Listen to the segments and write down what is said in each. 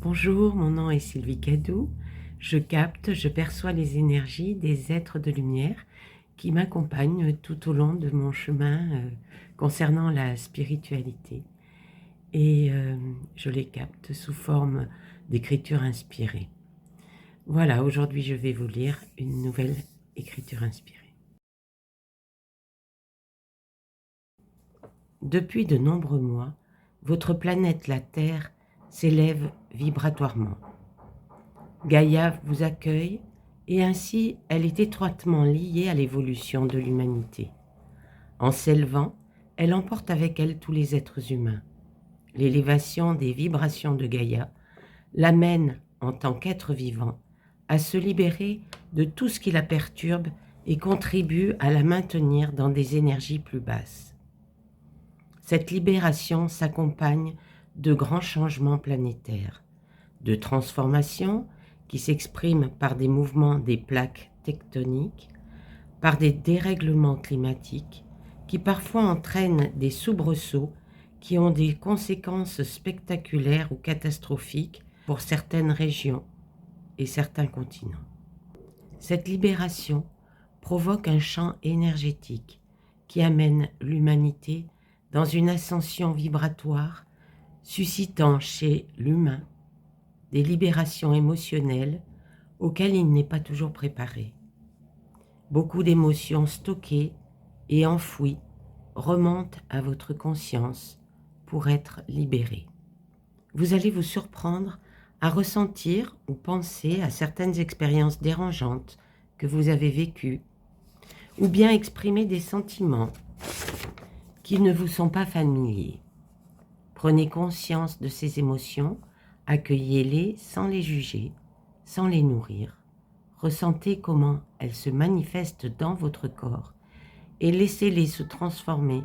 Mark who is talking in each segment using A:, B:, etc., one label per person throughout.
A: Bonjour, mon nom est Sylvie Cadou. Je capte, je perçois les énergies des êtres de lumière qui m'accompagnent tout au long de mon chemin concernant la spiritualité. Et je les capte sous forme d'écriture inspirée. Voilà, aujourd'hui je vais vous lire une nouvelle écriture inspirée. Depuis de nombreux mois, votre planète, la Terre, s'élève vibratoirement. Gaïa vous accueille et ainsi elle est étroitement liée à l'évolution de l'humanité. En s'élevant, elle emporte avec elle tous les êtres humains. L'élévation des vibrations de Gaïa l'amène, en tant qu'être vivant, à se libérer de tout ce qui la perturbe et contribue à la maintenir dans des énergies plus basses. Cette libération s'accompagne de grands changements planétaires, de transformations qui s'expriment par des mouvements des plaques tectoniques, par des dérèglements climatiques qui parfois entraînent des soubresauts qui ont des conséquences spectaculaires ou catastrophiques pour certaines régions et certains continents. Cette libération provoque un champ énergétique qui amène l'humanité dans une ascension vibratoire, suscitant chez l'humain des libérations émotionnelles auxquelles il n'est pas toujours préparé. Beaucoup d'émotions stockées et enfouies remontent à votre conscience pour être libérées. Vous allez vous surprendre à ressentir ou penser à certaines expériences dérangeantes que vous avez vécues, ou bien exprimer des sentiments qui ne vous sont pas familiers. Prenez conscience de ces émotions, accueillez-les sans les juger, sans les nourrir. Ressentez comment elles se manifestent dans votre corps et laissez-les se transformer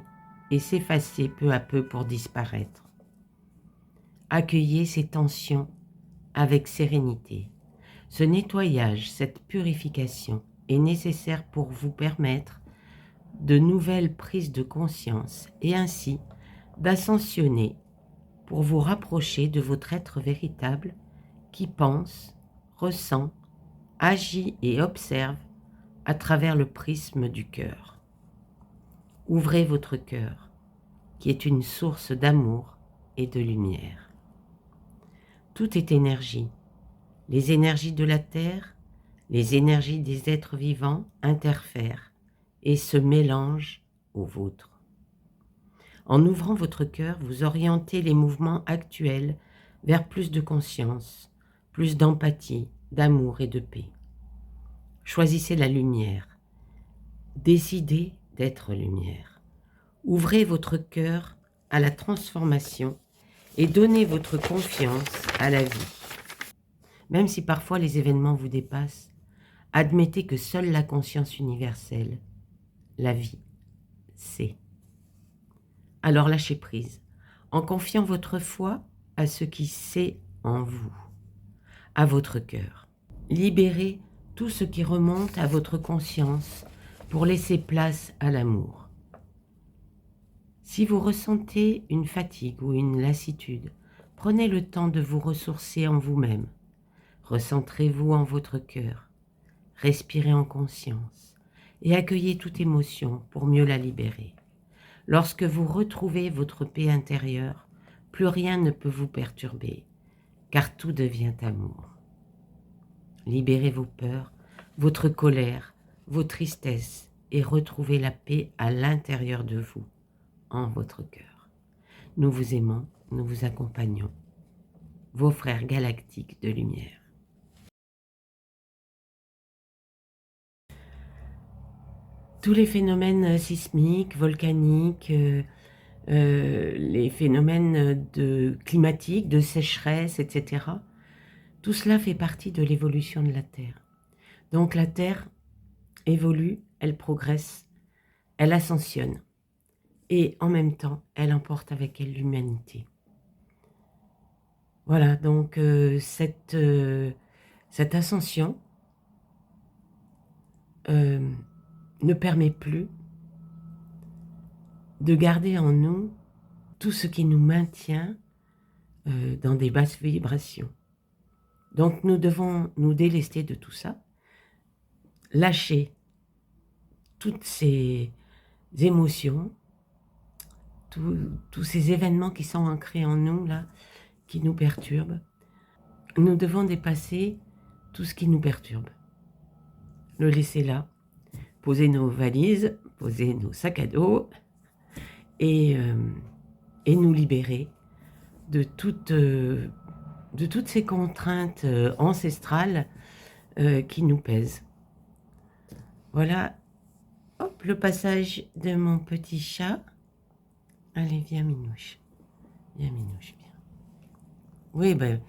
A: et s'effacer peu à peu pour disparaître. Accueillez ces tensions avec sérénité. Ce nettoyage, cette purification est nécessaire pour vous permettre de nouvelles prises de conscience et ainsi d'ascensionner pour vous rapprocher de votre être véritable qui pense, ressent, agit et observe à travers le prisme du cœur. Ouvrez votre cœur, qui est une source d'amour et de lumière. Tout est énergie. Les énergies de la terre, les énergies des êtres vivants interfèrent et se mélangent aux vôtres. En ouvrant votre cœur, vous orientez les mouvements actuels vers plus de conscience, plus d'empathie, d'amour et de paix. Choisissez la lumière. Décidez d'être lumière. Ouvrez votre cœur à la transformation et donnez votre confiance à la vie. Même si parfois les événements vous dépassent, admettez que seule la conscience universelle, la vie, sait. Alors lâchez prise, en confiant votre foi à ce qui sait en vous, à votre cœur. Libérez tout ce qui remonte à votre conscience pour laisser place à l'amour. Si vous ressentez une fatigue ou une lassitude, prenez le temps de vous ressourcer en vous-même. Recentrez-vous en votre cœur, respirez en conscience et accueillez toute émotion pour mieux la libérer. Lorsque vous retrouvez votre paix intérieure, plus rien ne peut vous perturber, car tout devient amour. Libérez vos peurs, votre colère, vos tristesses et retrouvez la paix à l'intérieur de vous, en votre cœur. Nous vous aimons, nous vous accompagnons. Vos frères galactiques de lumière. Tous les phénomènes sismiques, volcaniques, les phénomènes climatiques, de sécheresse, etc., tout cela fait partie de l'évolution de la Terre. Donc la Terre évolue, elle progresse, elle ascensionne. Et en même temps, elle emporte avec elle l'humanité. Voilà, donc cette ascension ne permet plus de garder en nous tout ce qui nous maintient dans des basses vibrations. Donc nous devons nous délester de tout ça, lâcher toutes ces émotions, tous ces événements qui sont ancrés en nous, là, qui nous perturbent. Nous devons dépasser tout ce qui nous perturbe, le laisser là, poser nos valises, poser nos sacs à dos et nous libérer de toutes ces contraintes ancestrales qui nous pèsent. Voilà, hop, le passage de mon petit chat. Allez, viens Minouche. Viens Minouche, viens. Oui, ben,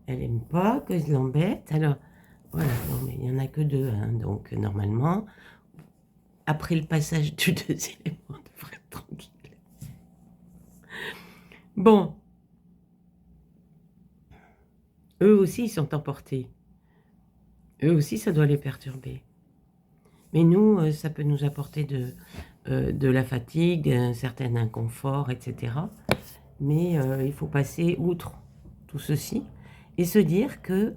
A: elle aime pas que je l'embête, alors voilà, non, mais il n'y en a que 2, hein, donc normalement, après le passage du 2e, on devrait être tranquille. Bon, eux aussi, ils sont emportés. Eux aussi, ça doit les perturber. Mais nous, ça peut nous apporter de la fatigue, un certain inconfort, etc. Mais il faut passer outre tout ceci et se dire que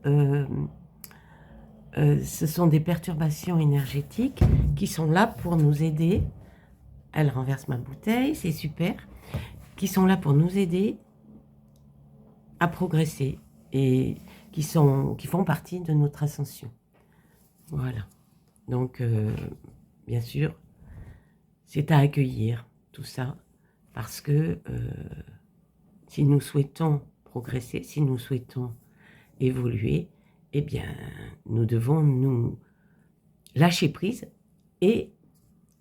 A: ce sont des perturbations énergétiques qui sont là pour nous aider. Elle renverse ma bouteille, c'est super. Qui sont là pour nous aider à progresser et qui font partie de notre ascension. Voilà. Donc, bien sûr, c'est à accueillir tout ça parce que si nous souhaitons progresser, si nous souhaitons évoluer, eh bien, nous devons nous lâcher prise et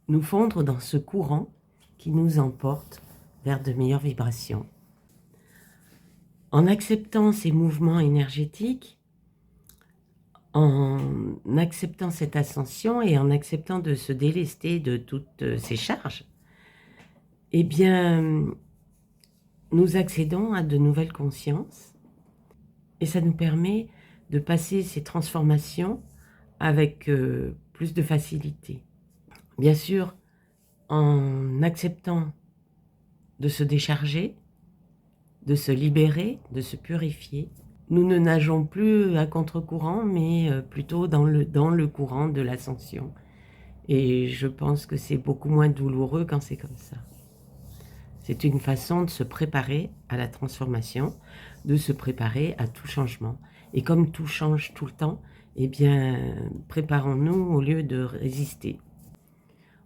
A: nous fondre dans ce courant qui nous emporte vers de meilleures vibrations. En acceptant ces mouvements énergétiques, en acceptant cette ascension et en acceptant de se délester de toutes ces charges, eh bien, nous accédons à de nouvelles consciences et ça nous permet de passer ces transformations avec plus de facilité. Bien sûr, en acceptant de se décharger, de se libérer, de se purifier, nous ne nageons plus à contre-courant, mais plutôt dans le courant de l'ascension. Et je pense que c'est beaucoup moins douloureux quand c'est comme ça. C'est une façon de se préparer à la transformation, de se préparer à tout changement. Et comme tout change tout le temps, eh bien, préparons-nous au lieu de résister.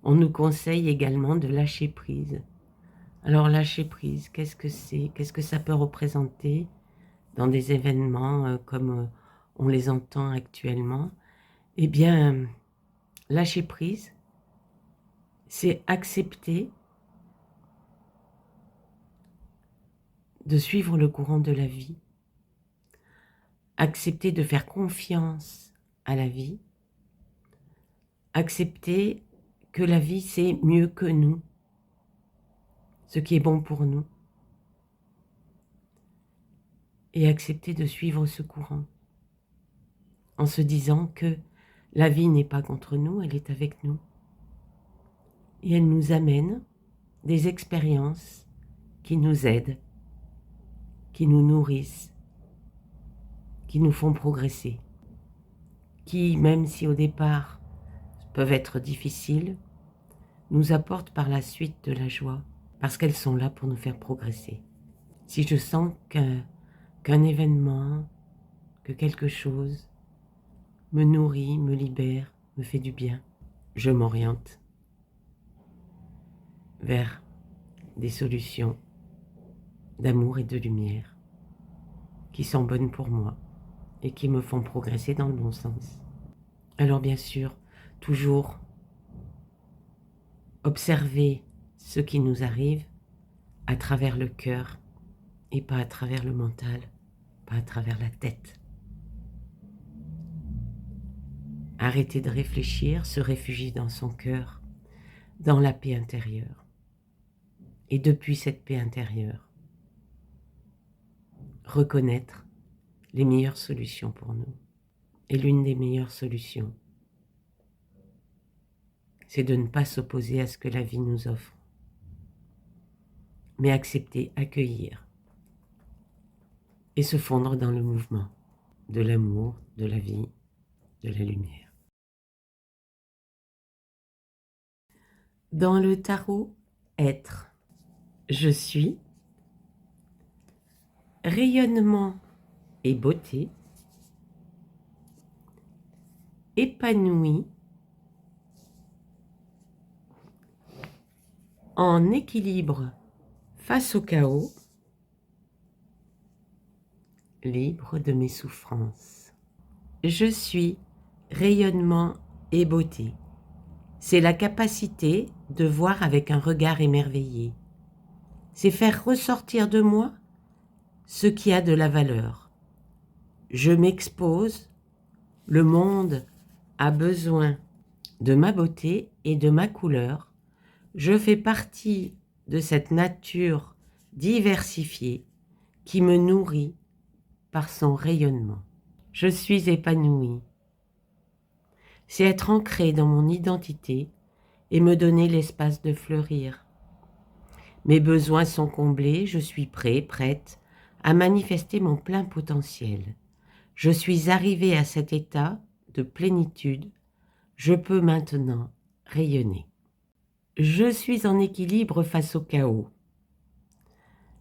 A: On nous conseille également de lâcher prise. Alors, lâcher prise, qu'est-ce que c'est? Qu'est-ce que ça peut représenter dans des événements comme on les entend actuellement? Eh bien, lâcher prise, c'est accepter de suivre le courant de la vie, accepter de faire confiance à la vie, accepter que la vie c'est mieux que nous, ce qui est bon pour nous, et accepter de suivre ce courant, en se disant que la vie n'est pas contre nous, elle est avec nous, et elle nous amène des expériences qui nous aident, qui nous nourrissent, qui nous font progresser, qui, même si au départ peuvent être difficiles, nous apportent par la suite de la joie, parce qu'elles sont là pour nous faire progresser. Si je sens qu'un événement, que quelque chose me nourrit, me libère, me fait du bien, je m'oriente vers des solutions d'amour et de lumière qui sont bonnes pour moi et qui me font progresser dans le bon sens. Alors bien sûr, toujours observer ce qui nous arrive à travers le cœur et pas à travers le mental, pas à travers la tête. Arrêter de réfléchir, se réfugier dans son cœur, dans la paix intérieure. Et depuis cette paix intérieure, reconnaître les meilleures solutions pour nous. Et l'une des meilleures solutions, c'est de ne pas s'opposer à ce que la vie nous offre, mais accepter, accueillir et se fondre dans le mouvement. de l'amour, de la vie, de la lumière. Dans le tarot, être. Je suis rayonnement et beauté, épanoui, en équilibre face au chaos, libre de mes souffrances. Je suis rayonnement et beauté. C'est la capacité de voir avec un regard émerveillé. C'est faire ressortir de moi ce qui a de la valeur. Je m'expose, le monde a besoin de ma beauté et de ma couleur. Je fais partie de cette nature diversifiée qui me nourrit par son rayonnement. Je suis épanouie. C'est être ancré dans mon identité et me donner l'espace de fleurir. Mes besoins sont comblés, je suis prêt, prête à manifester mon plein potentiel. Je suis arrivée à cet état de plénitude. Je peux maintenant rayonner. Je suis en équilibre face au chaos.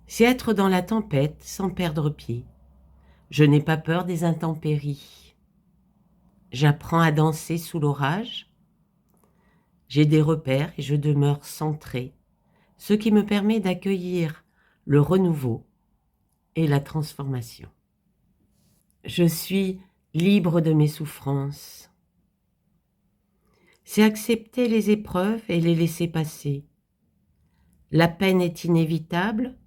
A: C'est être dans la tempête sans perdre pied. Je n'ai pas peur des intempéries. J'apprends à danser sous l'orage. J'ai des repères et je demeure centré, ce qui me permet d'accueillir le renouveau et la transformation. Je suis libre de mes souffrances. C'est accepter les épreuves et les laisser passer. La peine est inévitable,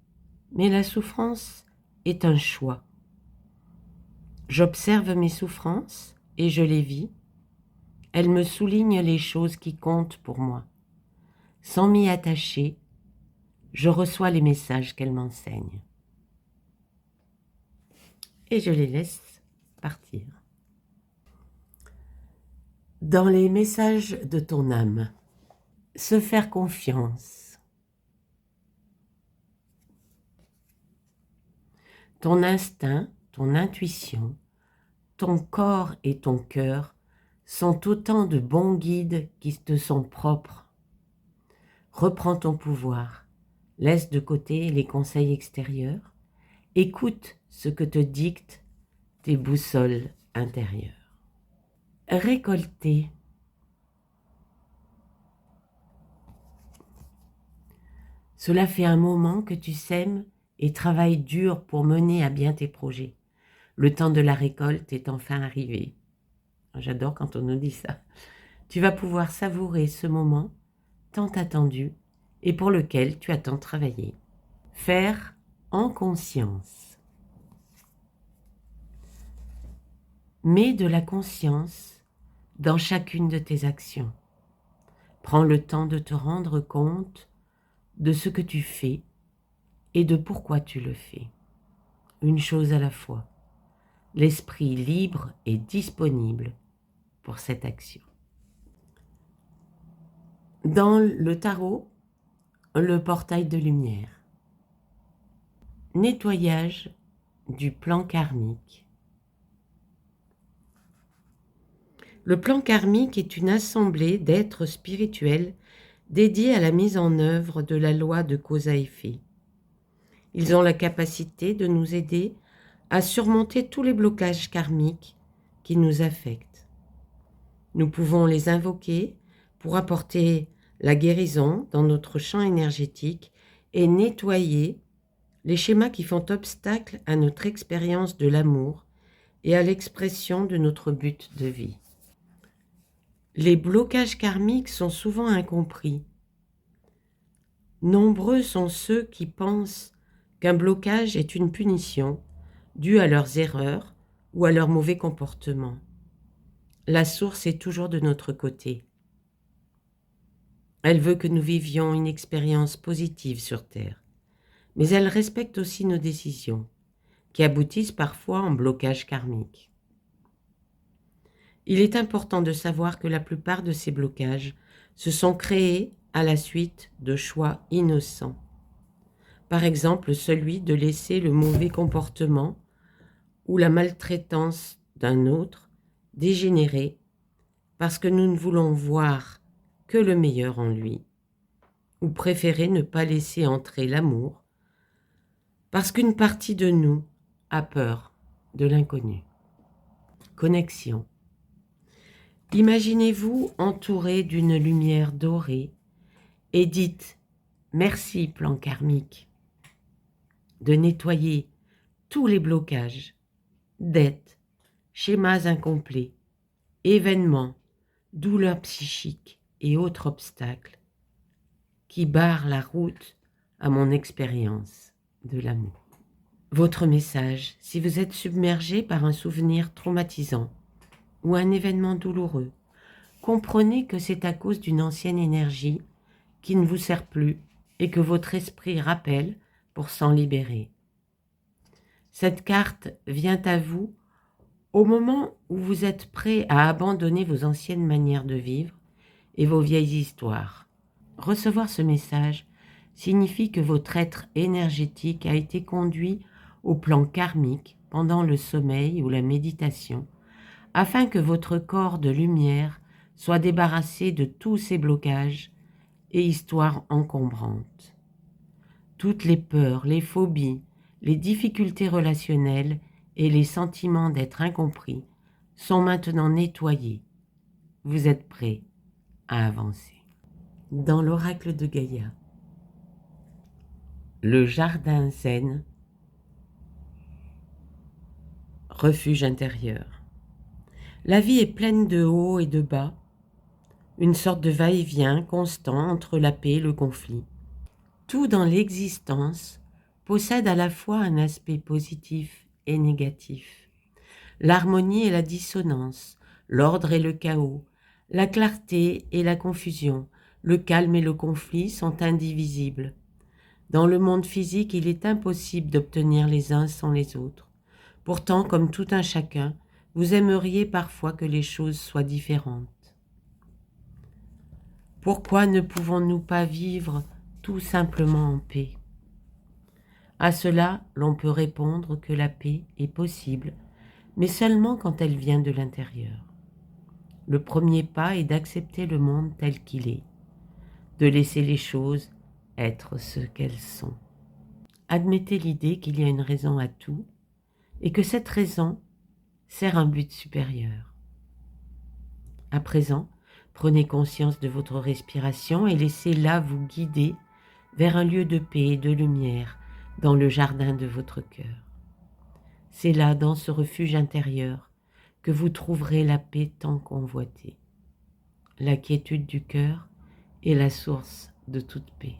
A: mais la souffrance est un choix. J'observe mes souffrances et je les vis. Elles me soulignent les choses qui comptent pour moi. Sans m'y attacher, je reçois les messages qu'elles m'enseignent. Et je les laisse partir. Dans les messages de ton âme, se faire confiance. Ton instinct, ton intuition, ton corps et ton cœur sont autant de bons guides qui te sont propres. Reprends ton pouvoir, laisse de côté les conseils extérieurs, écoute ce que te dictent tes boussoles intérieures. Récolter. Cela fait un moment que tu sèmes et travailles dur pour mener à bien tes projets. Le temps de la récolte est enfin arrivé. J'adore quand on nous dit ça. Tu vas pouvoir savourer ce moment tant attendu et pour lequel tu as tant travaillé. Faire en conscience. Mets de la conscience dans chacune de tes actions. Prends le temps de te rendre compte de ce que tu fais et de pourquoi tu le fais. Une chose à la fois. L'esprit libre et disponible pour cette action. Dans le tarot, le portail de lumière. Nettoyage du plan karmique. Le plan karmique est une assemblée d'êtres spirituels dédiés à la mise en œuvre de la loi de cause à effet. Ils ont la capacité de nous aider à surmonter tous les blocages karmiques qui nous affectent. Nous pouvons les invoquer pour apporter la guérison dans notre champ énergétique et nettoyer les schémas qui font obstacle à notre expérience de l'amour et à l'expression de notre but de vie. Les blocages karmiques sont souvent incompris. Nombreux sont ceux qui pensent qu'un blocage est une punition due à leurs erreurs ou à leur mauvais comportement. La source est toujours de notre côté. Elle veut que nous vivions une expérience positive sur Terre, mais elle respecte aussi nos décisions, qui aboutissent parfois en blocage karmique. Il est important de savoir que la plupart de ces blocages se sont créés à la suite de choix innocents. Par exemple, celui de laisser le mauvais comportement ou la maltraitance d'un autre dégénéré parce que nous ne voulons voir que le meilleur en lui, ou préférer ne pas laisser entrer l'amour parce qu'une partie de nous a peur de l'inconnu. Connexion. Imaginez-vous entouré d'une lumière dorée et dites « Merci, plan karmique » de nettoyer tous les blocages, dettes, schémas incomplets, événements, douleurs psychiques et autres obstacles qui barrent la route à mon expérience de l'amour. Votre message, si vous êtes submergé par un souvenir traumatisant ou un événement douloureux, comprenez que c'est à cause d'une ancienne énergie qui ne vous sert plus et que votre esprit rappelle pour s'en libérer. Cette carte vient à vous au moment où vous êtes prêt à abandonner vos anciennes manières de vivre et vos vieilles histoires. Recevoir ce message signifie que votre être énergétique a été conduit au plan karmique pendant le sommeil ou la méditation, afin que votre corps de lumière soit débarrassé de tous ces blocages et histoires encombrantes. Toutes les peurs, les phobies, les difficultés relationnelles et les sentiments d'être incompris sont maintenant nettoyés. Vous êtes prêt à avancer. Dans l'oracle de Gaïa, le jardin zen, refuge intérieur. La vie est pleine de hauts et de bas, une sorte de va-et-vient constant entre la paix et le conflit. Tout dans l'existence possède à la fois un aspect positif et négatif. L'harmonie et la dissonance, l'ordre et le chaos, la clarté et la confusion, le calme et le conflit sont indivisibles. Dans le monde physique, il est impossible d'obtenir les uns sans les autres. Pourtant, comme tout un chacun, vous aimeriez parfois que les choses soient différentes. Pourquoi ne pouvons-nous pas vivre tout simplement en paix? À cela, l'on peut répondre que la paix est possible, mais seulement quand elle vient de l'intérieur. Le premier pas est d'accepter le monde tel qu'il est, de laisser les choses être ce qu'elles sont. Admettez l'idée qu'il y a une raison à tout et que cette raison sert un but supérieur. À présent, prenez conscience de votre respiration et laissez-la vous guider vers un lieu de paix et de lumière dans le jardin de votre cœur. C'est là, dans ce refuge intérieur, que vous trouverez la paix tant convoitée. La quiétude du cœur est la source de toute paix.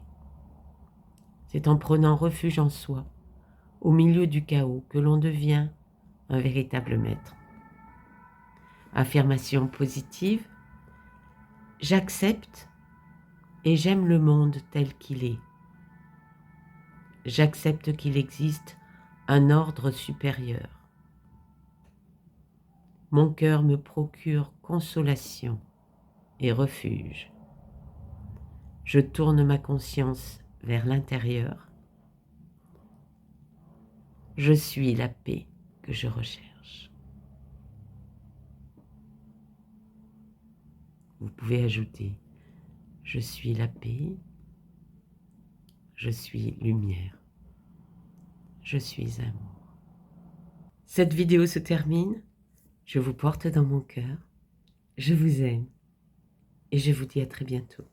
A: C'est en prenant refuge en soi, au milieu du chaos, que l'on devient un véritable maître. Affirmation positive. J'accepte et j'aime le monde tel qu'il est. J'accepte qu'il existe un ordre supérieur. Mon cœur me procure consolation et refuge. Je tourne ma conscience vers l'intérieur. Je suis la paix que je recherche. Vous pouvez ajouter « Je suis la paix, je suis lumière, je suis amour ». Cette vidéo se termine. Je vous porte dans mon cœur. Je vous aime et je vous dis à très bientôt.